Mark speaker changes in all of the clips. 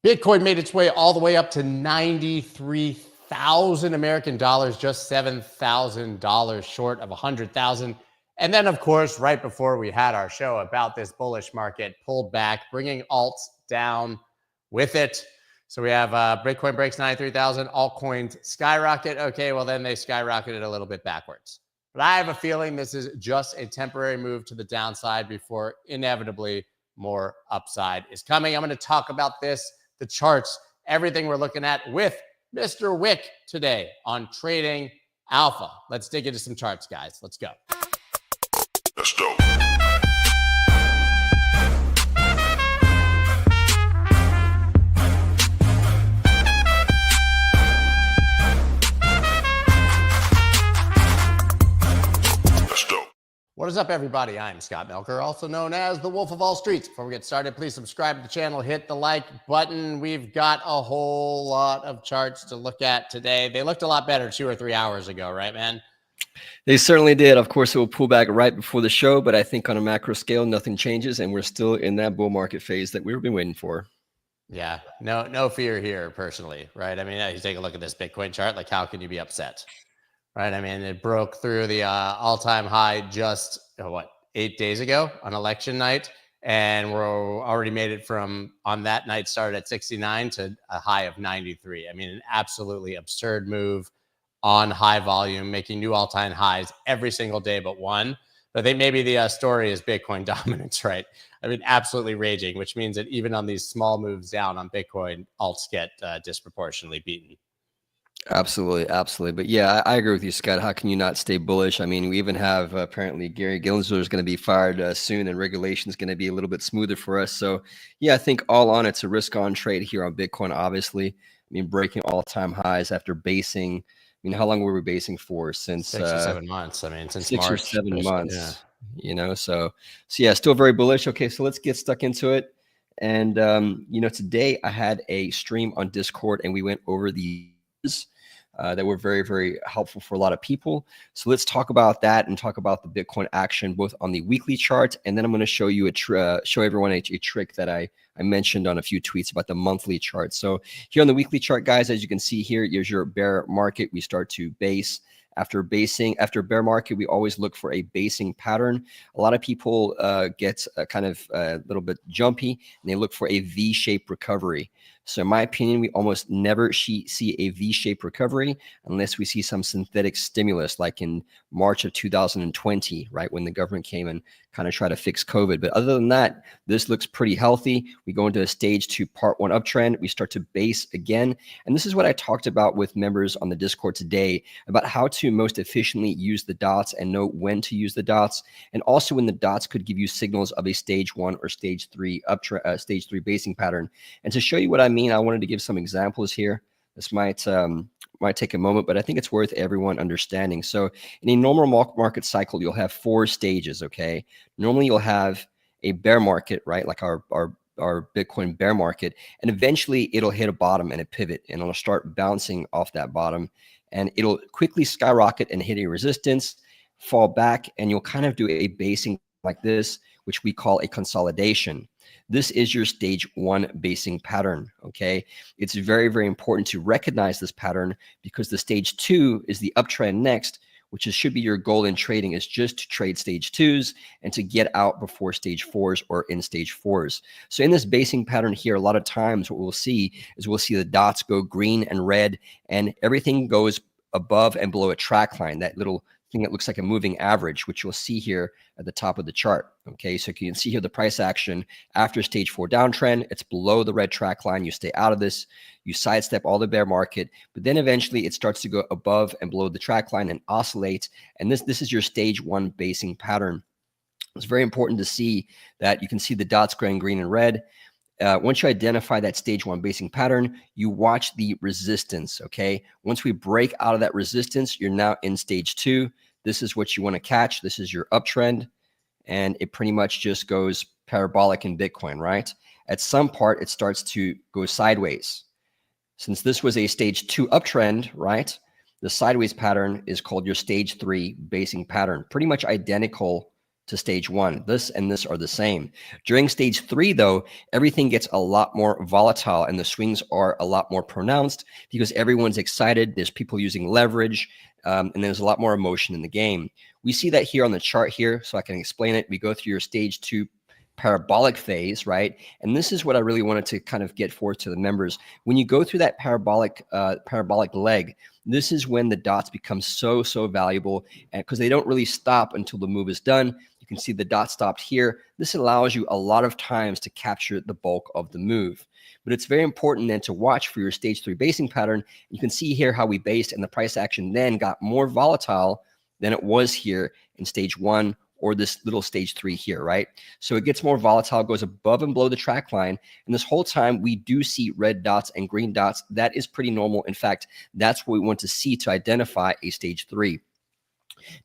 Speaker 1: Bitcoin made its way all the way up to 93,000 American dollars, just $7,000 short of 100,000. And then, of course, right before we had our show about this bullish market, pulled back, bringing alts down with it. So we have Bitcoin breaks 93,000, altcoins skyrocket. Okay, well, then they skyrocketed a little bit backwards. But I have a feeling this is just a temporary move to the downside before inevitably more upside is coming. I'm going to talk about this, the charts, everything we're looking at with Mr. Wick today on Trading Alpha. Let's dig into some charts, guys. Let's go.
Speaker 2: Let's go.
Speaker 1: What is up, everybody? I'm Scott Melker, also known as the Wolf of All Streets. Before we get started, please subscribe to the channel, hit the like button. We've got a whole lot of charts to look at today. They looked a lot better 2 or 3 hours ago, right, man?
Speaker 3: They certainly did. Of course, it will pull back right before the show, but I think on a macro scale, nothing changes, and we're still in that bull market phase that we've been waiting for.
Speaker 1: Yeah, no fear here, personally, right? I mean, you take a look at this Bitcoin chart, like, how can you be upset? Right. I mean, it broke through the all-time high just 8 days ago on election night, and we're already made it from on that night started at 69 to a high of 93. I mean, an absolutely absurd move on high volume, making new all-time highs every single day but one. But I think maybe the story is Bitcoin dominance, right? I mean, absolutely raging, which means that even on these small moves down on Bitcoin, alts get disproportionately beaten.
Speaker 3: Absolutely, absolutely. But yeah, I agree with you, Scott. How can you not stay bullish? I mean, we even have apparently Gary Gensler is going to be fired soon, and regulation is going to be a little bit smoother for us. So yeah, I think all on it's a risk-on trade here on Bitcoin. Obviously, I mean, breaking all-time highs after basing. I mean, how long were we basing for? Since
Speaker 1: 6 or 7 months. I mean, since
Speaker 3: 6
Speaker 1: March,
Speaker 3: or 7 months.
Speaker 1: Yeah.
Speaker 3: You know, so yeah, still very bullish. Okay, so let's get stuck into it. And you know, today I had a stream on Discord, and we went over the that were very, very helpful for a lot of people. So let's talk about that and talk about the Bitcoin action, both on the weekly chart, and then I'm going to show you show everyone a trick that I mentioned on a few tweets about the monthly chart. So here on the weekly chart, guys, as you can see here, here's your bear market. We start to base. After bear market, we always look for a basing pattern. A lot of people get kind of a little bit jumpy, and they look for a V-shaped recovery. So in my opinion, we almost never see a V-shaped recovery unless we see some synthetic stimulus, like in March of 2020, right, when the government came and kind of tried to fix COVID. But other than that, this looks pretty healthy. We go into a stage 2 part 1 uptrend. We start to base again. And this is what I talked about with members on the Discord today about how to most efficiently use the dots and know when to use the dots. And also when the dots could give you signals of a stage 1 or stage 3 stage 3 basing pattern. And to show you what I mean, I wanted to give some examples here. This might take a moment, but I think it's worth everyone understanding. So in a normal market cycle, you'll have 4 stages, okay? Normally you'll have a bear market, right? Like our Bitcoin bear market, and eventually it'll hit a bottom and a pivot, and it'll start bouncing off that bottom, and it'll quickly skyrocket and hit a resistance, fall back, and you'll kind of do a basing like this, which we call a consolidation. This is your stage 1 basing pattern, okay? It's very, very important to recognize this pattern because the stage 2 is the uptrend next, which should be your goal in trading, is just to trade stage 2s and to get out before stage 4s or in stage 4s. So in this basing pattern here, a lot of times what we'll see is we'll see the dots go green and red, and everything goes above and below a track line, that little thing that looks like a moving average, which you'll see here at the top of the chart. Okay, so you can see here the price action after stage 4 downtrend, it's below the red track line. You stay out of this, you sidestep all the bear market, but then eventually it starts to go above and below the track line and oscillate. And this is your stage 1 basing pattern. It's very important to see that you can see the dots going green and red. Once you identify that stage 1 basing pattern, you watch the resistance, okay? Once we break out of that resistance, you're now in stage 2. This is what you want to catch. This is your uptrend, and it pretty much just goes parabolic in Bitcoin, right? At some part, it starts to go sideways. Since this was a stage 2 uptrend, right? The sideways pattern is called your stage 3 basing pattern. Pretty much identical to stage 1. This and this are the same. During stage 3, though, everything gets a lot more volatile and the swings are a lot more pronounced because everyone's excited. There's people using leverage, and there's a lot more emotion in the game. We see that here on the chart here, so I can explain it. We go through your stage 2 parabolic phase, right? And this is what I really wanted to kind of get forth to the members. When you go through that parabolic leg, this is when the dots become so valuable, and because they don't really stop until the move is done. You can see the dot stopped here. This allows you a lot of times to capture the bulk of the move. But it's very important then to watch for your stage 3 basing pattern. You can see here how we based, and the price action then got more volatile than it was here in stage 1 or this little stage 3 here, right? So it gets more volatile, goes above and below the track line. And this whole time we do see red dots and green dots. That is pretty normal. In fact, that's what we want to see to identify a stage 3.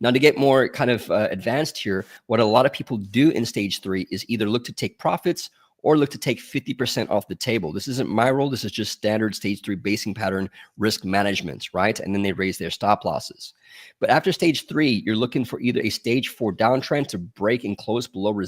Speaker 3: Now, to get more kind of advanced here, what a lot of people do in stage 3 is either look to take profits or look to take 50% off the table. This isn't my rule. This is just standard stage 3 basing pattern risk management, right? And then they raise their stop losses. But after stage 3, you're looking for either a stage 4 downtrend to break and close below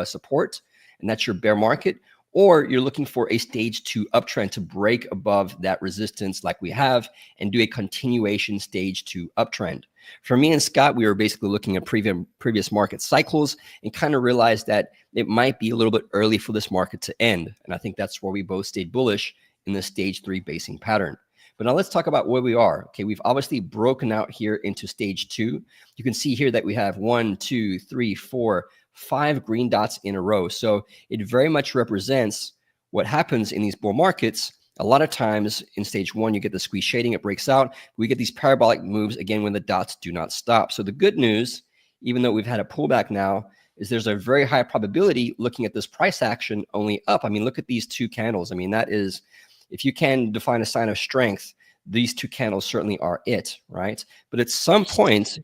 Speaker 3: support, and that's your bear market, or you're looking for a stage 2 uptrend to break above that resistance like we have and do a continuation stage 2 uptrend. For me and Scott, we were basically looking at previous market cycles and kind of realized that it might be a little bit early for this market to end. And I think that's where we both stayed bullish in the stage 3 basing pattern. But now let's talk about where we are. Okay, we've obviously broken out here into stage 2. You can see here that we have 1, 2, 3, 4, 5 green dots in a row. So it very much represents what happens in these bull markets. A lot of times in stage 1, you get the squeeze shading, it breaks out. We get these parabolic moves again when the dots do not stop. So the good news, even though we've had a pullback now, is there's a very high probability looking at this price action only up. I mean, look at these 2 candles. I mean, that is, if you can define a sign of strength, these 2 candles certainly are it, right? But at some point,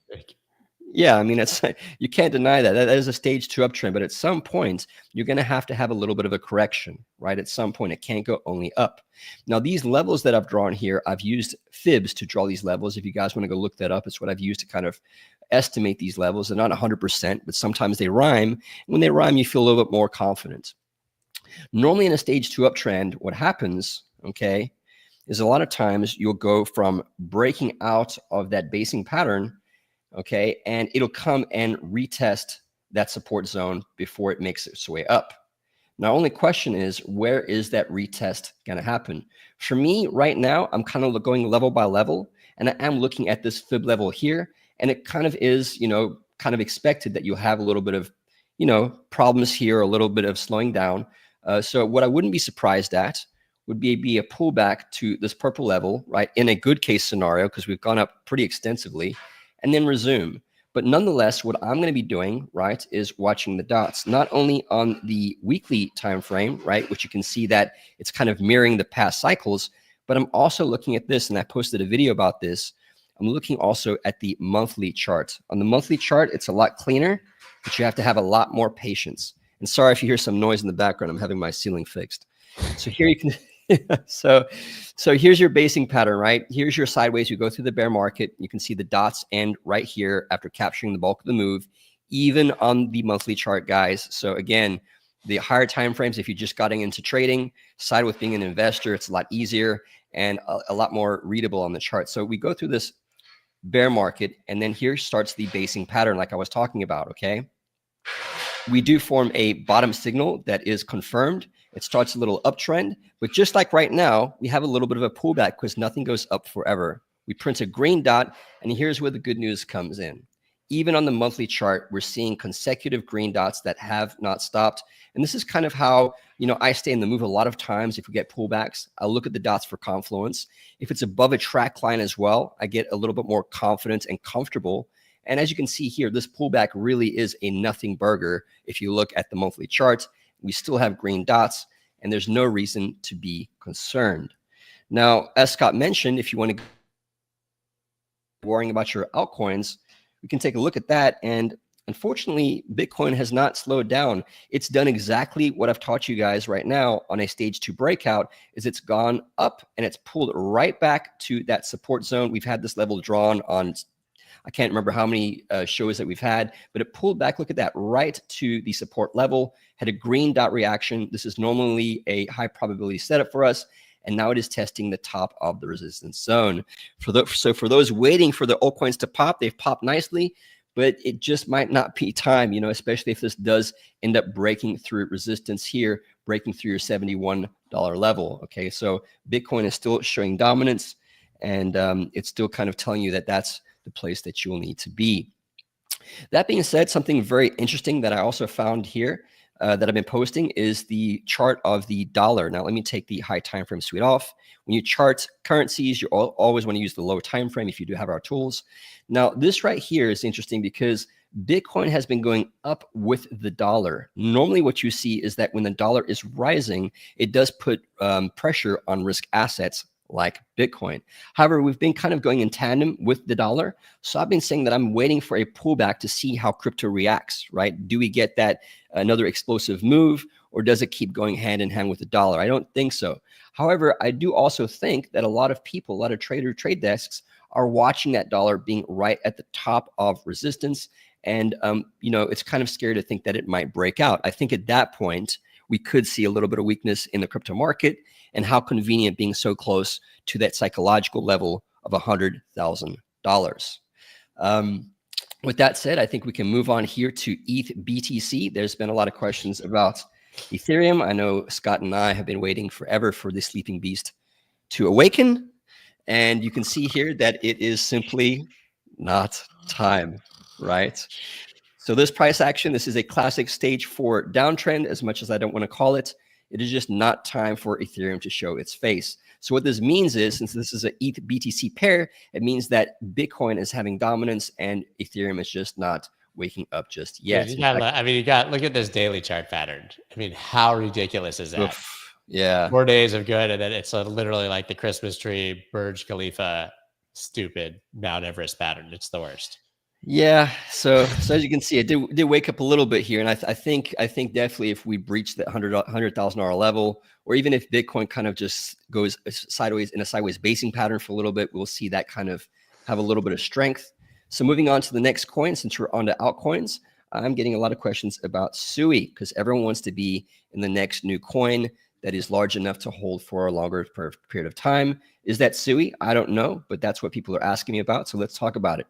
Speaker 3: yeah, I mean, it's, you can't deny that. That is a stage 2 uptrend, but at some point, you're going to have a little bit of a correction, right? At some point, it can't go only up. Now, these levels that I've drawn here, I've used fibs to draw these levels. If you guys want to go look that up, it's what I've used to kind of estimate these levels. They're not 100%, but sometimes they rhyme. When they rhyme, you feel a little bit more confident. Normally in a stage 2 uptrend, what happens, okay, is a lot of times you'll go from breaking out of that basing pattern, okay, and it'll come and retest that support zone before it makes its way up. Now, only question is, where is that retest going to happen? For me, right now, I'm kind of going level by level, and I am looking at this fib level here, and it kind of is, you know, kind of expected that you'll have a little bit of, you know, problems here, a little bit of slowing down. So what I wouldn't be surprised at would be a pullback to this purple level, right, in a good case scenario, because we've gone up pretty extensively, and then resume. But nonetheless, what I'm going to be doing, right, is watching the dots, not only on the weekly time frame, right, which you can see that it's kind of mirroring the past cycles, but I'm also looking at this, and I posted a video about this. I'm looking also at the monthly chart. On the monthly chart, it's a lot cleaner, but you have to have a lot more patience. And sorry if you hear some noise in the background. I'm having my ceiling fixed. So here you can... So here's your basing pattern, right? Here's your sideways. You go through the bear market. You can see the dots end right here after capturing the bulk of the move, even on the monthly chart, guys. So again, the higher time frames, if you're just getting into trading, side with being an investor, it's a lot easier and a lot more readable on the chart. So we go through this bear market, and then here starts the basing pattern like I was talking about, okay? We do form a bottom signal that is confirmed. It starts a little uptrend, but just like right now, we have a little bit of a pullback because nothing goes up forever. We print a green dot, and here's where the good news comes in. Even on the monthly chart, we're seeing consecutive green dots that have not stopped. And this is kind of how, you know, I stay in the move a lot of times. If we get pullbacks, I'll look at the dots for confluence. If it's above a track line as well, I get a little bit more confident and comfortable. And as you can see here, this pullback really is a nothing burger. If you look at the monthly chart, we still have green dots, and there's no reason to be concerned. Now, as Scott mentioned, if you want to worrying about your altcoins, we can take a look at that. And unfortunately, Bitcoin has not slowed down. It's done exactly what I've taught you guys right now on a stage 2 breakout, is it's gone up and it's pulled right back to that support zone. We've had this level drawn on I can't remember how many shows that we've had, but it pulled back. Look at that, right to the support level, had a green dot reaction. This is normally a high probability setup for us. And now it is testing the top of the resistance zone. So for those waiting for the altcoins to pop, they've popped nicely, but it just might not be time, especially if this does end up breaking through resistance here, breaking through your $71 level. Okay, so Bitcoin is still showing dominance, and it's still kind of telling you that that's the place that you will need to be. That being said, something very interesting that I also found here that I've been posting is the chart of the dollar. Now, let me take the high time frame suite off. When you chart currencies, you always want to use the low time frame if you do have our tools. Now, this right here is interesting because Bitcoin has been going up with the dollar. Normally, what you see is that when the dollar is rising, it does put pressure on risk assets like Bitcoin. However, we've been kind of going in tandem with the dollar. So I've been saying that I'm waiting for a pullback to see how crypto reacts, right? Do we get that another explosive move, or does it keep going hand in hand with the dollar? I don't think so. However, I do also think that a lot of people, a lot of trade desks are watching that dollar being right at the top of resistance. And, it's kind of scary to think that it might break out. I think at that point, we could see a little bit of weakness in the crypto market, and how convenient being so close to that psychological level of $100,000. With that said, I think we can move on here to ETH BTC. There's been a lot of questions about Ethereum. I know Scott and I have been waiting forever for the sleeping beast to awaken. And you can see here that it is simply not time, right? So this price action, this is a classic stage 4 downtrend, as much as I don't want to call it. It is just not time for Ethereum to show its face. So what this means is, since this is an ETH BTC pair, it means that Bitcoin is having dominance and Ethereum is just not waking up just yet.
Speaker 1: You got look at this daily chart pattern. I mean, how ridiculous is that?
Speaker 3: Oof, yeah.
Speaker 1: 4 days of good, and then it's literally like the Christmas tree, Burj Khalifa, stupid Mount Everest pattern. It's the worst.
Speaker 3: Yeah, so as you can see, it did wake up a little bit here, and I think definitely if we breach that $100,000 level, or even if Bitcoin kind of just goes sideways in a sideways basing pattern for a little bit, we'll see that kind of have a little bit of strength. So moving on to the next coin, since we're on to altcoins, I'm getting a lot of questions about SUI because everyone wants to be in the next new coin that is large enough to hold for a longer period of time. Is that SUI? I don't know, but that's what people are asking me about. So let's talk about it.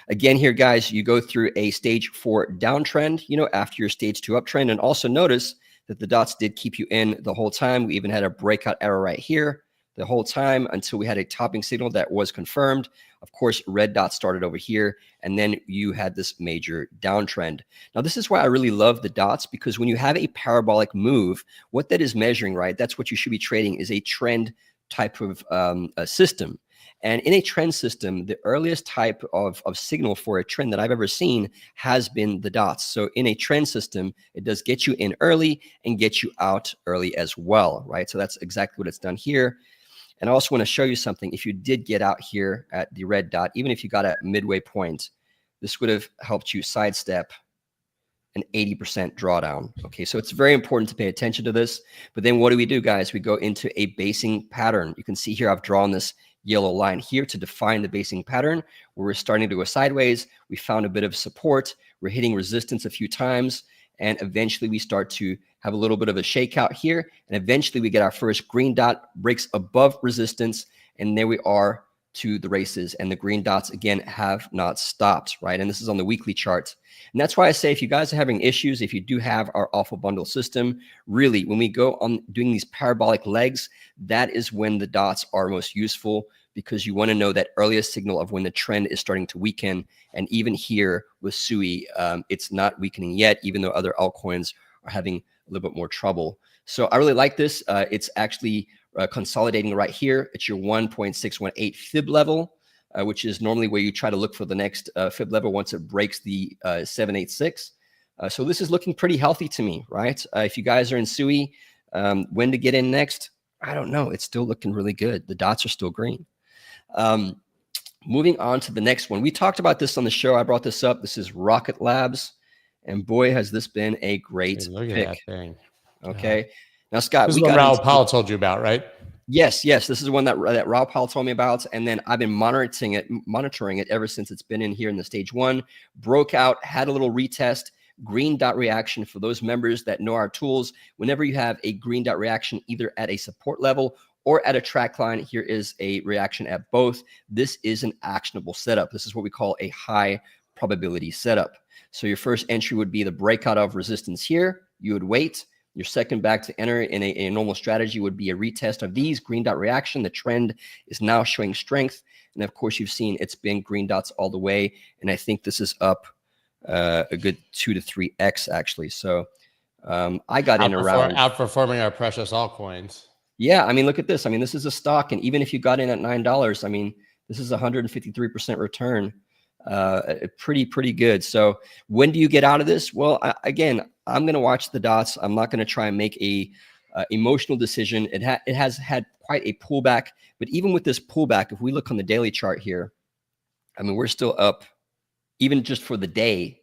Speaker 3: Again, here, guys, you go through a stage 4 downtrend, after your stage 2 uptrend. And also notice that the dots did keep you in the whole time. We even had a breakout arrow right here the whole time until we had a topping signal that was confirmed. Of course, red dots started over here, and then you had this major downtrend. Now, this is why I really love the dots, because when you have a parabolic move, what that is measuring, right, that's what you should be trading, is a trend type of a system. And in a trend system, the earliest type of signal for a trend that I've ever seen has been the dots. So in a trend system, it does get you in early and get you out early as well, right? So that's exactly what it's done here. And I also want to show you something. If you did get out here at the red dot, even if you got a midway point, this would have helped you sidestep an 80% drawdown. Okay, so it's very important to pay attention to this. But then what do we do, guys? We go into a basing pattern. You can see here I've drawn this yellow line here to define the basing pattern where we're starting to go sideways. We found a bit of support. We're hitting resistance a few times. And eventually we start to have a little bit of a shakeout here. And eventually we get our first green dot, breaks above resistance. And there we are to the races. And the green dots, again, have not stopped, right? And this is on the weekly chart. And that's why I say if you guys are having issues, if you do have our alpha bundle system, really, when we go on doing these parabolic legs, that is when the dots are most useful, because you want to know that earliest signal of when the trend is starting to weaken. And even here with SUI, it's not weakening yet, even though other altcoins are having a little bit more trouble. So I really like this. It's actually consolidating right here. It's your 1.618 fib level, which is normally where you try to look for the next fib level once it breaks the 786. So this is looking pretty healthy to me, right? If you guys are in SUI, when to get in next, I don't know. It's still looking really good. The dots are still green. Moving on to the next one. We talked about this on the show. I brought this up. This is Rocket Labs. And boy, has this been a great
Speaker 1: Look
Speaker 3: pick.
Speaker 1: at that thing.
Speaker 3: Okay. Now, Scott,
Speaker 1: this is what Raoul Powell told you about, right?
Speaker 3: Yes, yes. This is one that Rob Powell told me about, and then I've been monitoring it ever since it's been in here in the stage one. Broke out, had a little retest, green dot reaction. For those members that know our tools, whenever you have a green dot reaction, either at a support level or at a track line, here is a reaction at both. This is an actionable setup. This is what we call a high probability setup. So your first entry would be the breakout of resistance here. You would wait. Your second back to enter in a normal strategy would be a retest of these green dot reaction. The trend is now showing strength. And of course, you've seen it's been green dots all the way. And I think this is up a good 2 to 3x actually. So I got in around
Speaker 1: outperforming our precious altcoins.
Speaker 3: Yeah, I mean, look at this. I mean, this is a stock. And even if you got in at $9, I mean, this is 153% return. Pretty good. So when do you get out of this? Well, again, I'm going to watch the dots. I'm not going to try and make a emotional decision. It has had quite a pullback, but even with this pullback, if we look on the daily chart here, I mean, we're still up, even just for the day,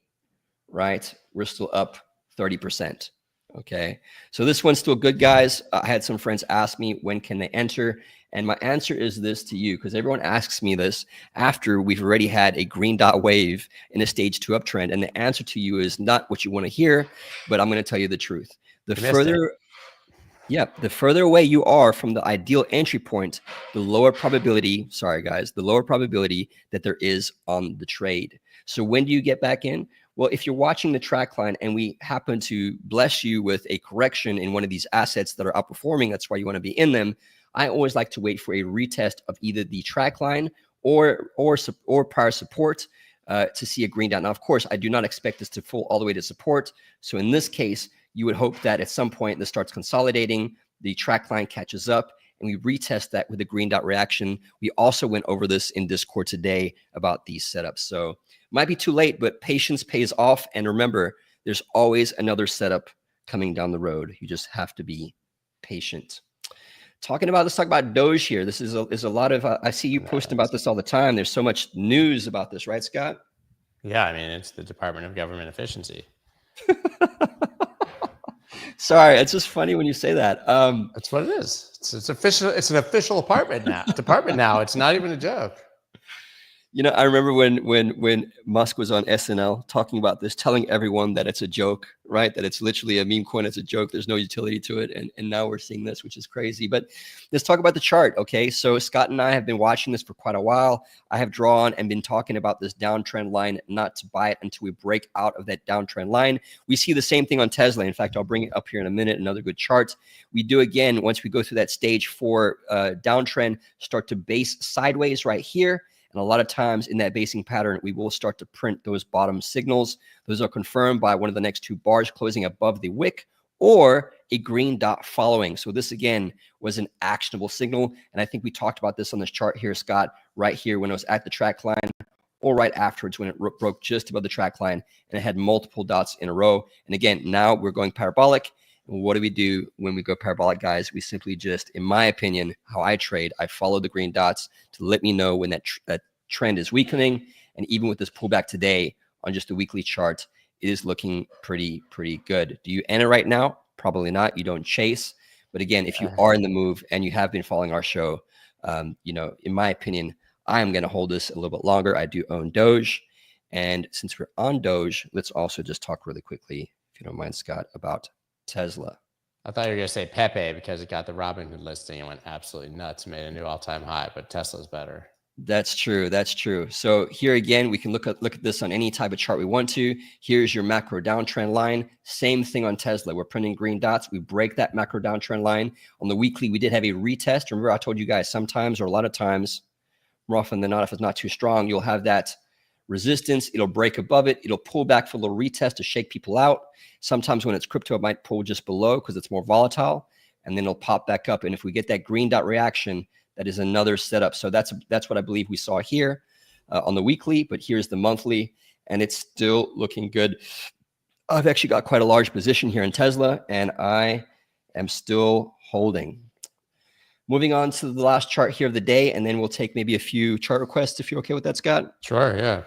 Speaker 3: right? We're still up 30%. Okay. So this one's still good, guys. I had some friends ask me, when can they enter? And my answer is this to you, because everyone asks me this after we've already had a green dot wave in a stage 2 uptrend. And the answer to you is not what you want to hear, but I'm going to tell you the truth. The further away you are from the ideal entry point, the lower probability, the lower probability that there is on the trade. So when do you get back in? Well, if you're watching the track line and we happen to bless you with a correction in one of these assets that are outperforming, that's why you want to be in them. I always like to wait for a retest of either the track line or prior support to see a green dot. Now, of course, I do not expect this to fall all the way to support. So in this case, you would hope that at some point this starts consolidating, the track line catches up, and we retest that with a green dot reaction. We also went over this in Discord today about these setups. So might be too late, but patience pays off. And remember, there's always another setup coming down the road. You just have to be patient. Let's talk about Doge here. This is a lot of, I see you posting about this all the time. There's so much news about this, right, Scott?
Speaker 1: Yeah, I mean, it's the Department of Government Efficiency.
Speaker 3: Sorry, it's just funny when you say that.
Speaker 1: That's what it is. It's official. It's an official department now. It's not even a joke.
Speaker 3: You know, I remember when Musk was on SNL talking about this, telling everyone that it's a joke, right? That it's literally a meme coin. It's a joke. There's no utility to it. And now we're seeing this, which is crazy. But let's talk about the chart, okay? So Scott and I have been watching this for quite a while. I have drawn and been talking about this downtrend line, not to buy it until we break out of that downtrend line. We see the same thing on Tesla. In fact, I'll bring it up here in a minute, another good chart. We do again, once we go through that stage 4 downtrend, start to base sideways right here. And a lot of times in that basing pattern, we will start to print those bottom signals. Those are confirmed by one of the next 2 bars closing above the wick or a green dot following. So this, again, was an actionable signal. And I think we talked about this on this chart here, Scott, right here when it was at the track line or right afterwards when it broke just above the track line and it had multiple dots in a row. And again, now we're going parabolic. And what do we do when we go parabolic, guys? We simply just, in my opinion, how I trade, I follow the green dots to let me know when that trend is weakening. And even with this pullback today on just a weekly chart, it is looking pretty good. Do you enter right now? Probably not. You don't chase. But again, if you are in the move and you have been following our show, you know, in my opinion, I am going to hold this a little bit longer. I do own Doge. And since we're on Doge, let's also just talk really quickly, if you don't mind, Scott, about Tesla.
Speaker 1: I thought you were going to say Pepe because it got the Robinhood listing and went absolutely nuts, made a new all-time high, but Tesla's better.
Speaker 3: That's true. That's true. So here again, we can look at this on any type of chart we want to. Here's your macro downtrend line. Same thing on Tesla. We're printing green dots. We break that macro downtrend line. On the weekly, we did have a retest. Remember, I told you guys sometimes or a lot of times, more often than not, if it's not too strong, you'll have that resistance. It'll break above it. It'll pull back for a little retest to shake people out. Sometimes when it's crypto, it might pull just below because it's more volatile, and then it'll pop back up. And if we get that green dot reaction, that is another setup. So that's what I believe we saw here on the weekly, but here's the monthly, and it's still looking good. I've actually got quite a large position here in Tesla, and I am still holding. Moving on to the last chart here of the day, and then we'll take maybe a few chart requests if you're okay with that, Scott.
Speaker 1: Sure, yeah.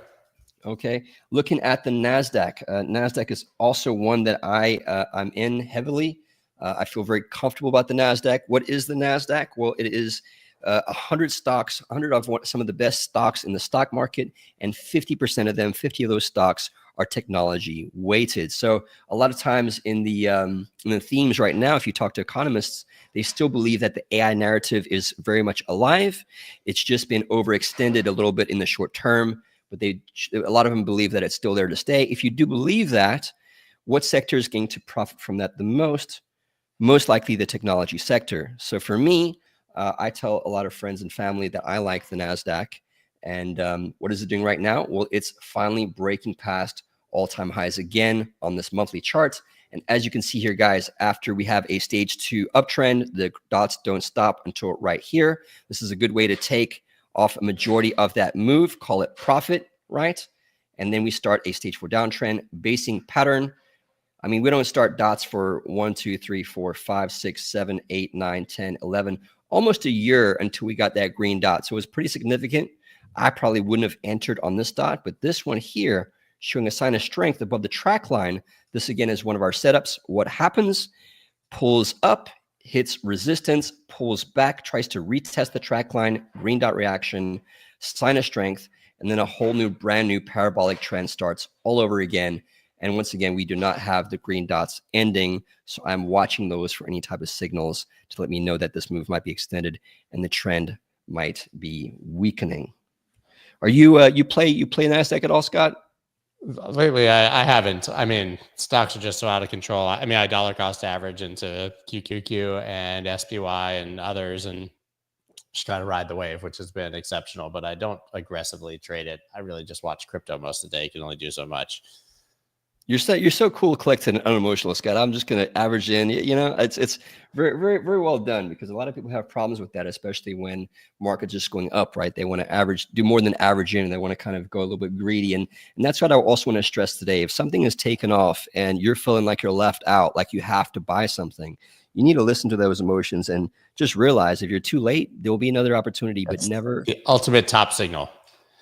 Speaker 3: Okay, looking at the NASDAQ. NASDAQ is also one that I'm in heavily. I feel very comfortable about the NASDAQ. What is the NASDAQ? Well, it is 100 stocks, 100 of some of the best stocks in the stock market, and 50% of them, 50 of those stocks are technology weighted. So a lot of times in the themes right now, if you talk to economists, they still believe that the AI narrative is very much alive. It's just been overextended a little bit in the short term, but a lot of them believe that it's still there to stay. If you do believe that, what sector is going to profit from that the most? Most likely the technology sector. So for me, I tell a lot of friends and family that I like the NASDAQ. And what is it doing right now? Well, it's finally breaking past all-time highs again on this monthly chart. And as you can see here, guys, after we have a stage 2 uptrend, the dots don't stop until right here. This is a good way to take off a majority of that move, call it profit, right? And then we start a stage 4 downtrend, basing pattern. I mean, we don't start dots for 1, 2, 3, 4, 5, 6, 7, 8, 9, 10, 11, almost a year until we got that green dot. So it was pretty significant. I probably wouldn't have entered on this dot, but this one here showing a sign of strength above the track line. This again is one of our setups. What happens? Pulls up, hits resistance, pulls back, tries to retest the track line, green dot reaction, sign of strength, and then a whole new brand new parabolic trend starts all over again. And once again, we do not have the green dots ending. So I'm watching those for any type of signals to let me know that this move might be extended and the trend might be weakening. Are you you play NASDAQ at all, Scott?
Speaker 1: Lately, I haven't. I mean, stocks are just so out of control. I mean, I dollar cost average into QQQ and SPY and others and just try to ride the wave, which has been exceptional, but I don't aggressively trade it. I really just watch crypto most of the day. You can only do so much.
Speaker 3: You're so cool, collected, and unemotional, Scott. I'm just going to average in. You know, it's very, very, very well done, because a lot of people have problems with that, especially when markets just going up, right? They want to average, do more than average in, and they want to kind of go a little bit greedy. And that's what I also want to stress today. If something is taken off and you're feeling like you're left out, like you have to buy something, you need to listen to those emotions and just realize if you're too late, there will be another opportunity, but never.
Speaker 1: The ultimate top signal.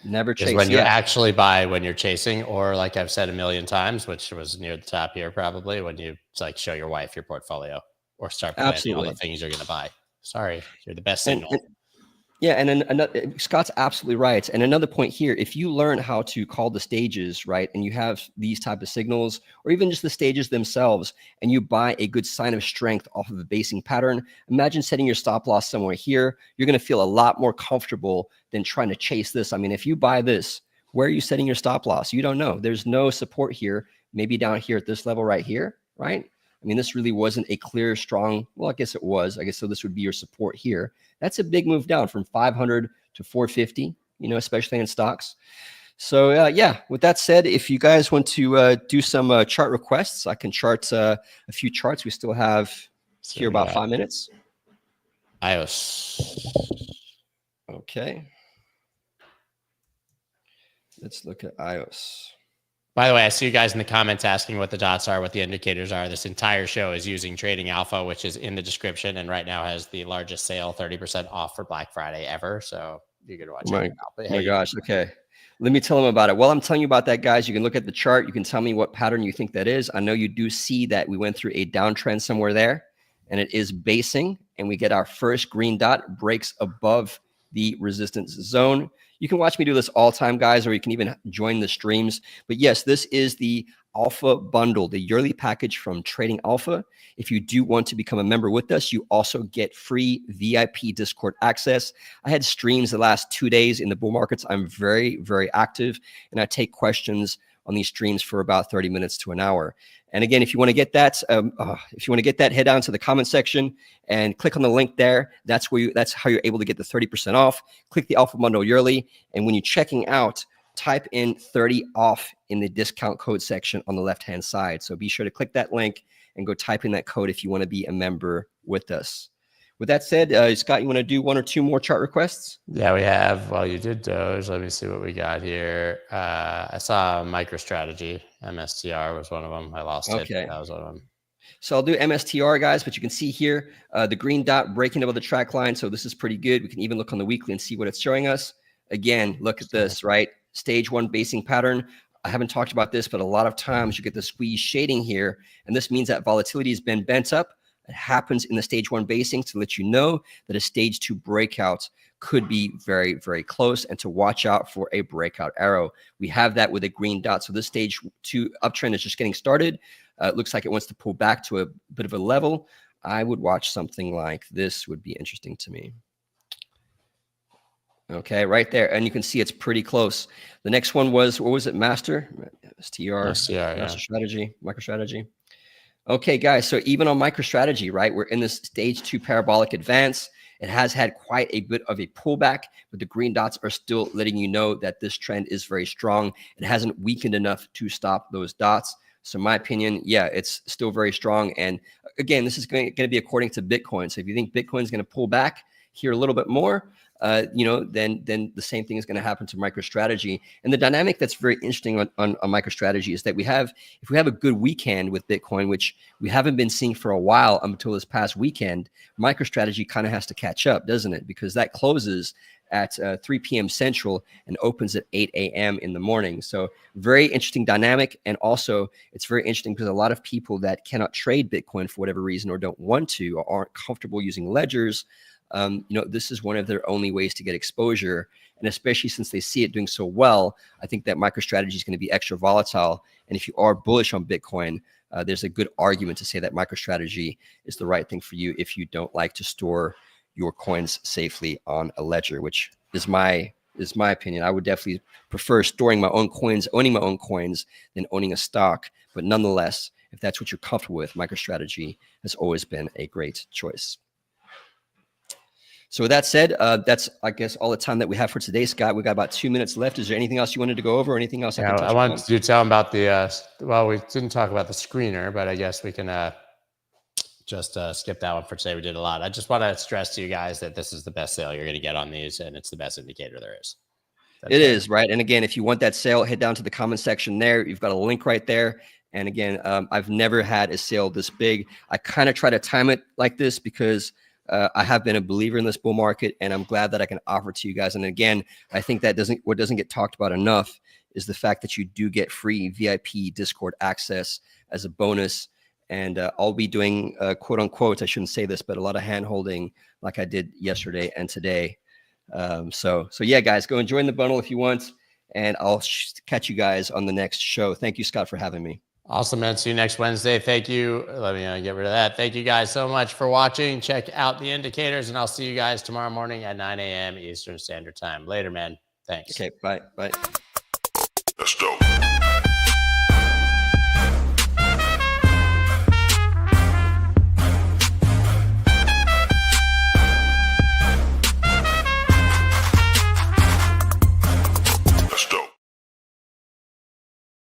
Speaker 3: Never chase.
Speaker 1: Is when you actually buy when you're chasing, or like I've said a million times, which was near the top here probably, when you like show your wife your portfolio or start planning all the things you're going to buy. Sorry, you're the best signal.
Speaker 3: And then another, Scott's absolutely right. And another point here, if you learn how to call the stages, right, and you have these type of signals, or even just the stages themselves, and you buy a good sign of strength off of a basing pattern, imagine setting your stop loss somewhere here. You're going to feel a lot more comfortable than trying to chase this. I mean, if you buy this, where are you setting your stop loss? You don't know. There's no support here, maybe down here at this level right here, right? I mean, this really wasn't a clear, strong, well, I guess it was. I guess so this would be your support here. That's a big move down from 500 to 450, you know, especially in stocks. So, yeah, with that said, if you guys want to do some chart requests, I can chart a few charts. We still have here about 5 minutes.
Speaker 1: iOS.
Speaker 3: Okay. Let's look at iOS.
Speaker 1: By the way, I see you guys in the comments asking what the dots are, what the indicators are. This entire show is using Trading Alpha, which is in the description, and right now has the largest sale, 30% off for Black Friday ever. So you can watch it.
Speaker 3: Oh my gosh. Okay. Let me tell them about it. While I'm telling you about that, guys, you can look at the chart. You can tell me what pattern you think that is. I know you do see that we went through a downtrend somewhere there, and it is basing, and we get our first green dot, breaks above the resistance zone. You can watch me do this all the time, guys, or you can even join the streams. But yes, this is the Alpha Bundle, the yearly package from Trading Alpha. If you do want to become a member with us, you also get free VIP Discord access. I had streams the last 2 days in the bull markets. I'm very, very active, and I take questions on these streams for about 30 minutes to an hour. And again, if you want to get that, head down to the comment section and click on the link there. That's how you're able to get the 30% off. Click the Alpha Bundle yearly, and when you're checking out, type in 30 off in the discount code section on the left-hand side. So be sure to click that link and go type in that code if you want to be a member with us. With that said, Scott, you want to do one or two more chart requests?
Speaker 1: Yeah, we have. Well, you did Doge. Let me see what we got here. I saw MicroStrategy. MSTR was one of them. I lost it. That was one of them.
Speaker 3: So I'll do MSTR, guys, but you can see here the green dot breaking above the track line. So this is pretty good. We can even look on the weekly and see what it's showing us. Again, look at this, right? Stage 1 basing pattern. I haven't talked about this, but a lot of times you get the squeeze shading here, and this means that volatility has been bent up. happens in the stage 1 basing to let you know that a stage 2 breakout could be very, very close, and to watch out for a breakout arrow. We have that with a green dot. So this stage 2 uptrend is just getting started. It looks like it wants to pull back to a bit of a level. I would watch something like this, would be interesting to me. Okay, right there. And you can see it's pretty close. The next one was, what was it? Master? STR, Master Strategy, MicroStrategy. Okay, guys. So even on MicroStrategy, right, we're in this stage 2 parabolic advance. It has had quite a bit of a pullback, but the green dots are still letting you know that this trend is very strong. It hasn't weakened enough to stop those dots. So in my opinion, yeah, it's still very strong. And again, this is going to be according to Bitcoin. So if you think Bitcoin is going to pull back here a little bit more, then the same thing is going to happen to MicroStrategy. And the dynamic that's very interesting on MicroStrategy is that if we have a good weekend with Bitcoin, which we haven't been seeing for a while until this past weekend, MicroStrategy kind of has to catch up, doesn't it? Because that closes at 3 p.m. Central and opens at 8 a.m. in the morning. So very interesting dynamic. And also it's very interesting because a lot of people that cannot trade Bitcoin for whatever reason, or don't want to, or aren't comfortable using ledgers, this is one of their only ways to get exposure. And especially since they see it doing so well, I think that MicroStrategy is going to be extra volatile. And if you are bullish on Bitcoin, there's a good argument to say that MicroStrategy is the right thing for you if you don't like to store your coins safely on a ledger, which is my opinion. I would definitely prefer storing my own coins, owning my own coins, than owning a stock. But nonetheless, if that's what you're comfortable with, MicroStrategy has always been a great choice. So with that said, that's, I guess, all the time that we have for today, Scott. We got about 2 minutes left. Is there anything else you wanted to go over, or anything else I can touch
Speaker 1: I
Speaker 3: upon?
Speaker 1: wanted to tell them about the, well, we didn't talk about the screener, but I guess we can just skip that one for today. We did a lot. I just want to stress to you guys that this is the best sale you're going to get on these, and it's the best indicator there is.
Speaker 3: It is, right? And again, if you want that sale, head down to the comment section there. You've got a link right there. And again, I've never had a sale this big. I kind of try to time it like this because I have been a believer in this bull market, and I'm glad that I can offer to you guys. And again, I think that what doesn't get talked about enough is the fact that you do get free VIP Discord access as a bonus. And I'll be doing, quote unquote, I shouldn't say this, but a lot of hand holding like I did yesterday and today. So yeah, guys, go and join the bundle if you want. And I'll catch you guys on the next show. Thank you, Scott, for having me.
Speaker 1: Awesome, man. See you next Wednesday. Thank you. Let me get rid of that. Thank you guys so much for watching. Check out the indicators, and I'll see you guys tomorrow morning at 9 a.m. Eastern Standard Time. Later, man. Thanks.
Speaker 3: Okay, bye.
Speaker 2: Let's go.